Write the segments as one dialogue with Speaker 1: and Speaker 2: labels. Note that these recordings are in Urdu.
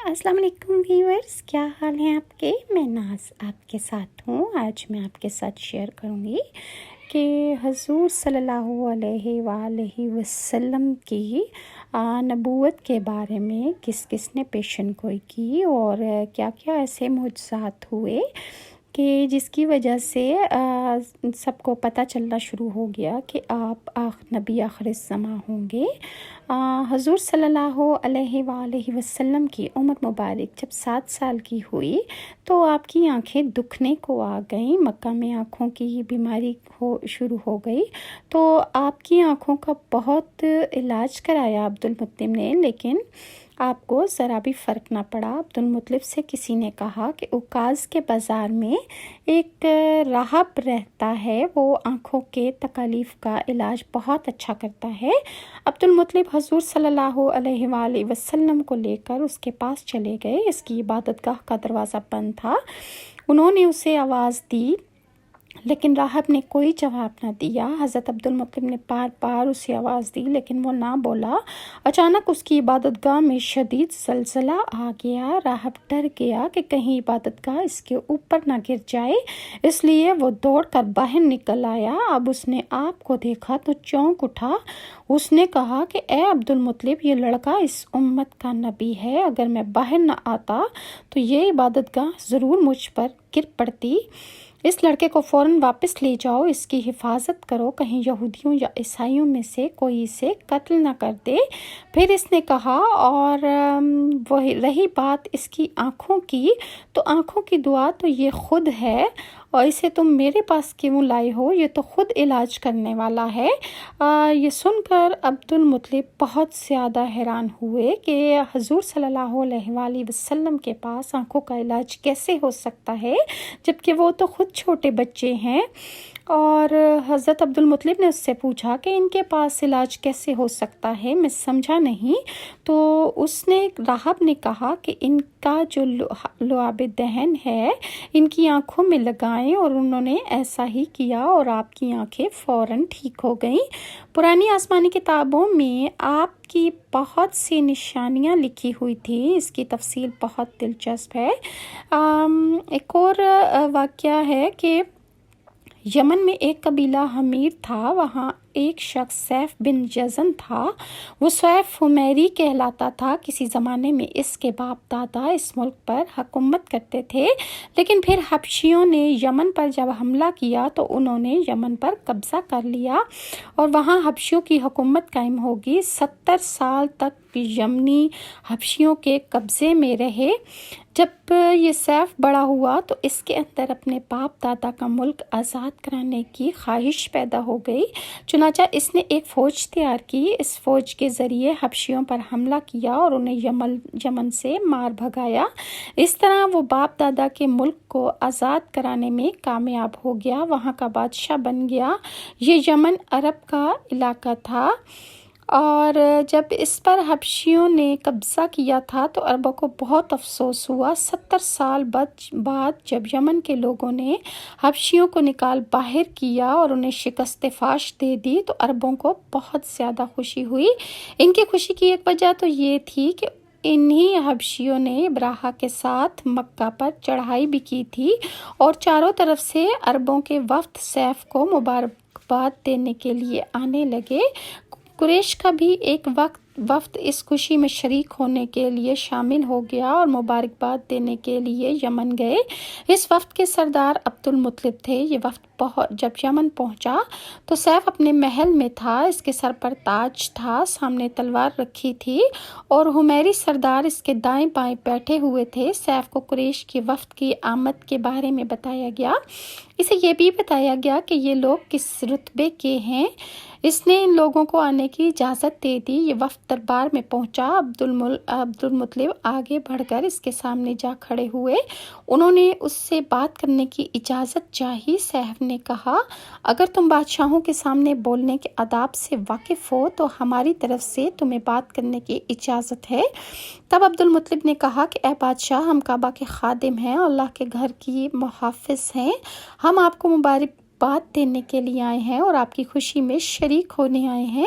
Speaker 1: السلام علیکم ویورز، کیا حال ہیں آپ کے؟ میں ناز آپ کے ساتھ ہوں۔ آج میں آپ کے ساتھ شیئر کروں گی کہ حضور صلی اللہ علیہ وآلہ وسلم کی نبوت کے بارے میں کس کس نے پیشن گوئی کی اور کیا کیا ایسے معجزات ہوئے کہ جس کی وجہ سے سب کو پتہ چلنا شروع ہو گیا کہ آپ نبی آخر الزماں ہوں گے۔ حضور صلی اللہ علیہ وآلہ وسلم کی عمر مبارک جب 7 سال کی ہوئی تو آپ کی آنکھیں دکھنے کو آ گئیں۔ مکہ میں آنکھوں کی بیماری شروع ہو گئی تو آپ کی آنکھوں کا بہت علاج کرایا عبدالمطلب نے، لیکن آپ کو ذرا بھی فرق نہ پڑا۔ عبدالمطلب سے کسی نے کہا کہ اوکاز کے بازار میں ایک راہب رہتا ہے، وہ آنکھوں کے تکالیف کا علاج بہت اچھا کرتا ہے۔ عبدالمطلب حضور صلی اللہ علیہ وآلہ وسلم کو لے کر اس کے پاس چلے گئے۔ اس کی عبادت گاہ کا دروازہ بند تھا۔ انہوں نے اسے آواز دی لیکن راہب نے کوئی جواب نہ دیا۔ حضرت عبدالمطلب نے بار بار اسے آواز دی لیکن وہ نہ بولا۔ اچانک اس کی عبادت گاہ میں شدید زلزلہ آ گیا۔ راہب ڈر گیا کہ کہیں عبادت گاہ اس کے اوپر نہ گر جائے، اس لیے وہ دوڑ کر باہر نکل آیا۔ اب اس نے آپ کو دیکھا تو چونک اٹھا۔ اس نے کہا کہ اے عبدالمطلب، یہ لڑکا اس امت کا نبی ہے، اگر میں باہر نہ آتا تو یہ عبادت گاہ ضرور مجھ پر گر پڑتی۔ اس لڑکے کو فوراً واپس لے جاؤ، اس کی حفاظت کرو، کہیں یہودیوں یا عیسائیوں میں سے کوئی اسے قتل نہ کر دے۔ پھر اس نے کہا، اور رہی بات اس کی آنکھوں کی، تو آنکھوں کی دعا تو یہ خود ہے، اور اسے تم میرے پاس کیوں لائے ہو؟ یہ تو خود علاج کرنے والا ہے۔ یہ سن کر عبدالمطلب بہت زیادہ حیران ہوئے کہ حضور صلی اللہ علیہ وآلہ وسلم کے پاس آنکھوں کا علاج کیسے ہو سکتا ہے جبکہ وہ تو خود چھوٹے بچے ہیں۔ اور حضرت عبدالمطلب نے اس سے پوچھا کہ ان کے پاس علاج کیسے ہو سکتا ہے، میں سمجھا نہیں۔ تو راہب نے کہا کہ ان کا جو لعاب دہن ہے ان کی آنکھوں میں لگائیں، اور انہوں نے ایسا ہی کیا اور آپ کی آنکھیں فوراً ٹھیک ہو گئیں۔ پرانی آسمانی کتابوں میں آپ کی بہت سی نشانیاں لکھی ہوئی تھیں، اس کی تفصیل بہت دلچسپ ہے۔ ایک اور واقعہ ہے کہ یمن میں ایک قبیلہ حمیر تھا، وہاں ایک شخص سیف بن جزن تھا۔ وہ سیف حمیری کہلاتا تھا۔ کسی زمانے میں اس کے باپ دادا اس ملک پر حکومت کرتے تھے، لیکن پھر حبشیوں نے یمن پر جب حملہ کیا تو انہوں نے یمن پر قبضہ کر لیا اور وہاں حبشیوں کی حکومت قائم ہوگی۔ 70 سال تک یمنی حبشیوں کے قبضے میں رہے۔ جب یہ سیف بڑا ہوا تو اس کے اندر اپنے باپ دادا کا ملک آزاد کرانے کی خواہش پیدا ہو گئی، چنانچہ اس نے ایک فوج تیار کی۔ اس فوج کے ذریعے حبشیوں پر حملہ کیا اور انہیں یمن سے مار بھگایا۔ اس طرح وہ باپ دادا کے ملک کو آزاد کرانے میں کامیاب ہو گیا، وہاں کا بادشاہ بن گیا۔ یہ یمن عرب کا علاقہ تھا، اور جب اس پر حبشیوں نے قبضہ کیا تھا تو عربوں کو بہت افسوس ہوا۔ 70 سال بعد جب یمن کے لوگوں نے حبشیوں کو نکال باہر کیا اور انہیں شکست فاش دے دی تو عربوں کو بہت زیادہ خوشی ہوئی۔ ان کی خوشی کی ایک وجہ تو یہ تھی کہ انہی حبشیوں نے ابراہہ کے ساتھ مکہ پر چڑھائی بھی کی تھی، اور چاروں طرف سے عربوں کے وفد سیف کو مبارکباد دینے کے لیے آنے لگے۔ قریش کا بھی ایک وفد اس خوشی میں شریک ہونے کے لیے شامل ہو گیا اور مبارکباد دینے کے لیے یمن گئے۔ اس وفد کے سردار عبدالمطلب تھے۔ یہ وفد جب یمن پہنچا تو سیف اپنے محل میں تھا، اس کے سر پر تاج تھا، سامنے تلوار رکھی تھی اور حمیری سردار اس کے دائیں بائیں بیٹھے ہوئے تھے۔ سیف کو قریش کی وفد کی آمد کے بارے میں بتایا گیا۔ اسے یہ بھی بتایا گیا کہ یہ لوگ کس رتبے کے ہیں۔ اس نے ان لوگوں کو آنے کی اجازت دے دی۔ یہ وفد دربار میں پہنچا۔ عبدالمطلب آگے بڑھ کر اس کے سامنے جا کھڑے ہوئے۔ انہوں نے اس سے بات کرنے کی اجازت چاہی۔ سیف نے کہا، اگر تم بادشاہوں کے سامنے بولنے کے آداب سے واقف ہو تو ہماری طرف سے تمہیں بات کرنے کی اجازت ہے۔ تب عبدالمطلب نے کہا کہ اے بادشاہ، ہم کعبہ کے خادم ہیں، اللہ کے گھر کی محافظ ہیں، ہم آپ کو بات دینے کے لیے آئے ہیں اور آپ کی خوشی میں شریک ہونے آئے ہیں۔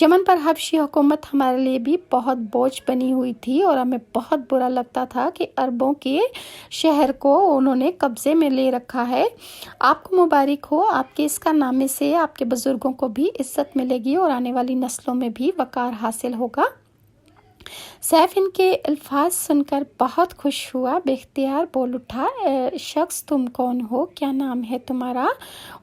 Speaker 1: یمن پر حبشی حکومت ہمارے لیے بھی بہت بوجھ بنی ہوئی تھی اور ہمیں بہت برا لگتا تھا کہ عربوں کے شہر کو انہوں نے قبضے میں لے رکھا ہے۔ آپ کو مبارک ہو، آپ کے اس کارنامے سے آپ کے بزرگوں کو بھی عزت ملے گی اور آنے والی نسلوں میں بھی وقار حاصل ہوگا۔ سیف ان کے الفاظ سن کر بہت خوش ہوا، بے اختیار بول اٹھا، اے شخص تم کون ہو، کیا نام ہے تمہارا؟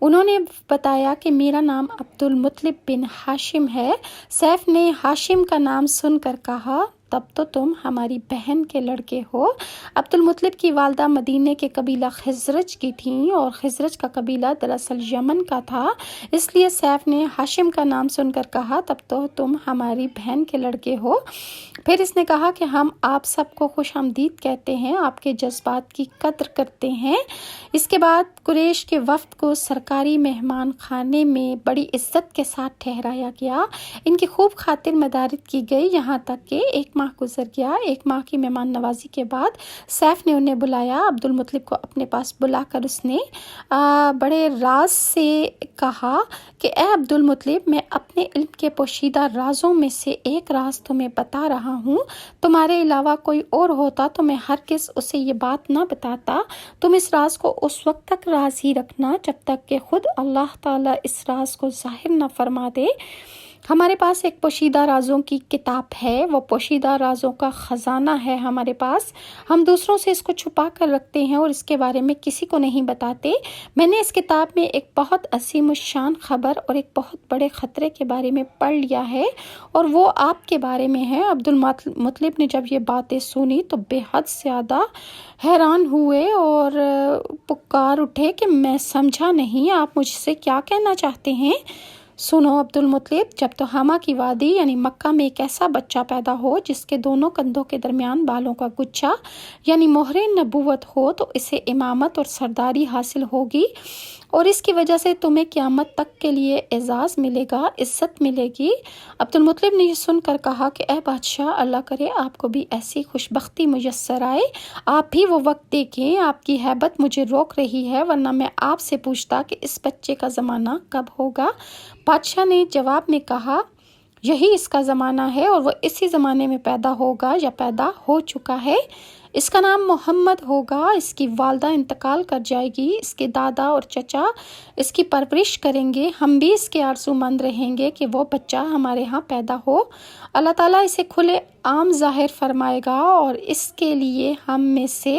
Speaker 1: انہوں نے بتایا کہ میرا نام عبد المطلب بن ہاشم ہے۔ سیف نے ہاشم کا نام سن کر کہا، تب تو تم ہماری بہن کے لڑکے ہو۔ عبد المطلب کی والدہ مدینے کے قبیلہ خزرج کی تھیں اور خزرج کا قبیلہ دراصل یمن کا تھا، اس لیے سیف نے ہاشم کا نام سن کر کہا، تب تو تم ہماری بہن کے لڑکے ہو۔ پھر اس نے کہا کہ ہم آپ سب کو خوش آمدید کہتے ہیں، آپ کے جذبات کی قدر کرتے ہیں۔ اس کے بعد قریش کے وفد کو سرکاری مہمان خانے میں بڑی عزت کے ساتھ ٹھہرایا گیا، ان کی خوب خاطر مدارت کی گئی، یہاں تک کہ 1 ماہ گزر گیا۔ 1 ماہ کی مہمان نوازی کے بعد سیف نے انہیں بلایا۔ عبد المطلب کو اپنے پاس بلا کر اس نے بڑے راز سے کہا کہ اے عبد المطلب، میں اپنے علم کے پوشیدہ رازوں میں سے ایک راز تمہیں بتا رہا ہوں، تمہارے علاوہ کوئی اور ہوتا تو میں ہرگز اسے یہ بات نہ بتاتا۔ تم اس راز کو اس وقت تک راز ہی رکھنا جب تک کہ خود اللہ تعالیٰ اس راز کو ظاہر نہ فرما دے۔ ہمارے پاس ایک پوشیدہ رازوں کی کتاب ہے، وہ پوشیدہ رازوں کا خزانہ ہے ہمارے پاس، ہم دوسروں سے اس کو چھپا کر رکھتے ہیں اور اس کے بارے میں کسی کو نہیں بتاتے۔ میں نے اس کتاب میں ایک بہت عظیم الشان خبر اور ایک بہت بڑے خطرے کے بارے میں پڑھ لیا ہے اور وہ آپ کے بارے میں ہے۔ عبد المطلب نے جب یہ باتیں سنی تو بے حد زیادہ حیران ہوئے اور پکار اٹھے کہ میں سمجھا نہیں، آپ مجھ سے کیا کہنا چاہتے ہیں؟ سنو عبد المطلب، جب تو ہما کی وادی یعنی مکہ میں ایک ایسا بچہ پیدا ہو جس کے دونوں کندھوں کے درمیان بالوں کا گچھا یعنی مہر نبوت ہو تو اسے امامت اور سرداری حاصل ہوگی اور اس کی وجہ سے تمہیں قیامت تک کے لیے اعزاز ملے گا، عزت ملے گی۔ عبد المطلب نے یہ سن کر کہا کہ اے بادشاہ، اللہ کرے آپ کو بھی ایسی خوشبختی میسر آئے، آپ بھی وہ وقت دیکھیں، آپ کی ہیبت مجھے روک رہی ہے، ورنہ میں آپ سے پوچھتا کہ اس بچے کا زمانہ کب ہوگا۔ بادشاہ نے جواب میں کہا، یہی اس کا زمانہ ہے اور وہ اسی زمانے میں پیدا ہوگا یا پیدا ہو چکا ہے۔ اس کا نام محمد ہوگا، اس کی والدہ انتقال کر جائے گی، اس کے دادا اور چچا اس کی پرورش کریں گے، ہم بھی اس کے آرزومند رہیں گے کہ وہ بچہ ہمارے ہاں پیدا ہو۔ اللہ تعالیٰ اسے کھلے عام ظاہر فرمائے گا اور اس کے لیے ہم میں سے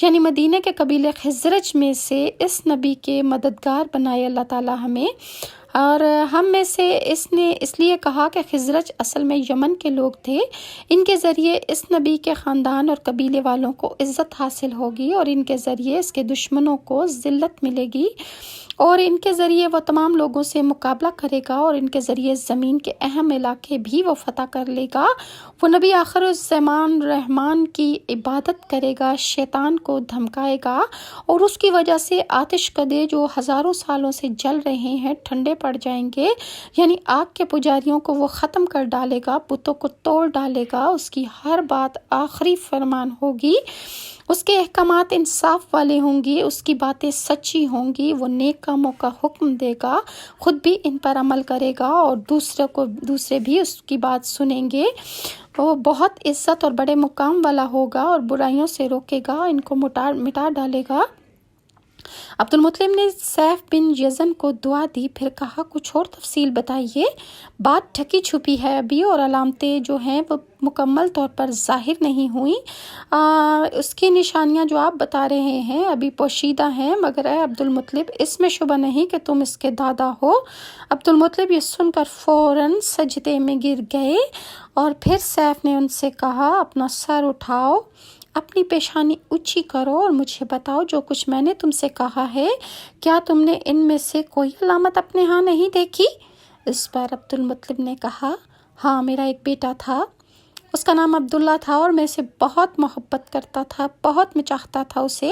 Speaker 1: یعنی مدینہ کے قبیلے خزرج میں سے اس نبی کے مددگار بنائے اللہ تعالیٰ ہمیں، اور ہم میں سے اس نے اس لیے کہا کہ خزرج اصل میں یمن کے لوگ تھے، ان کے ذریعے اس نبی کے خاندان اور قبیلے والوں کو عزت حاصل ہوگی اور ان کے ذریعے اس کے دشمنوں کو ذلت ملے گی اور ان کے ذریعے وہ تمام لوگوں سے مقابلہ کرے گا اور ان کے ذریعے زمین کے اہم علاقے بھی وہ فتح کر لے گا۔ وہ نبی آخر الزمان رحمان کی عبادت کرے گا، شیطان کو دھمکائے گا اور اس کی وجہ سے آتش کدے جو ہزاروں سالوں سے جل رہے ہیں ٹھنڈے پڑ جائیں گے، یعنی آگ کے پجاریوں کو وہ ختم کر ڈالے گا، بتوں کو توڑ ڈالے گا، اس کی ہر بات آخری فرمان ہوگی، اس کے احکامات انصاف والے ہوں گی، اس کی باتیں سچی ہوں گی، وہ نیک کاموں کا حکم دے گا، خود بھی ان پر عمل کرے گا اور دوسرے بھی اس کی بات سنیں گے۔ وہ بہت عزت اور بڑے مقام والا ہوگا اور برائیوں سے روکے گا، ان کو مٹا ڈالے گا۔ عبد المطلب نے سیف بن یزن کو دعا دی، پھر کہا کچھ اور تفصیل بتائیے، بات ڈھکی چھپی ہے ابھی اور علامتیں جو ہیں وہ مکمل طور پر ظاہر نہیں ہوئیں، اس کی نشانیاں جو آپ بتا رہے ہیں ابھی پوشیدہ ہیں، مگر اے عبد المطلب اس میں شبہ نہیں کہ تم اس کے دادا ہو۔ عبد المطلب یہ سن کر فوراً سجدے میں گر گئے اور پھر سیف نے ان سے کہا اپنا سر اٹھاؤ، اپنی پیشانی اونچی کرو اور مجھے بتاؤ جو کچھ میں نے تم سے کہا ہے، کیا تم نے ان میں سے کوئی علامت اپنے ہاں نہیں دیکھی؟ اس پر عبد المطلب نے کہا، ہاں میرا ایک بیٹا تھا، اس کا نام عبداللہ تھا اور میں اسے بہت محبت کرتا تھا، بہت میں چاہتا تھا اسے۔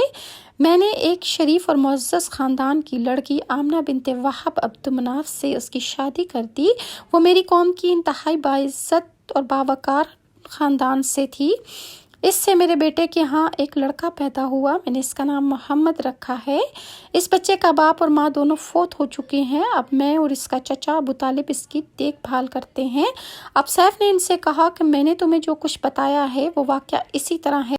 Speaker 1: میں نے ایک شریف اور معزز خاندان کی لڑکی آمنہ بنت وہب عبد مناف سے اس کی شادی کر دی، وہ میری قوم کی انتہائی باعزت اور باوقار خاندان سے تھی۔ اس سے میرے بیٹے کے ہاں ایک لڑکا پیدا ہوا، میں نے اس کا نام محمد رکھا ہے۔ اس بچے کا باپ اور ماں دونوں فوت ہو چکے ہیں۔ اب میں اور اس کا چچا ابو طالب اس کی دیکھ بھال کرتے ہیں۔ اب سیف نے ان سے کہا کہ میں نے تمہیں جو کچھ بتایا ہے وہ واقعہ اسی طرح ہے۔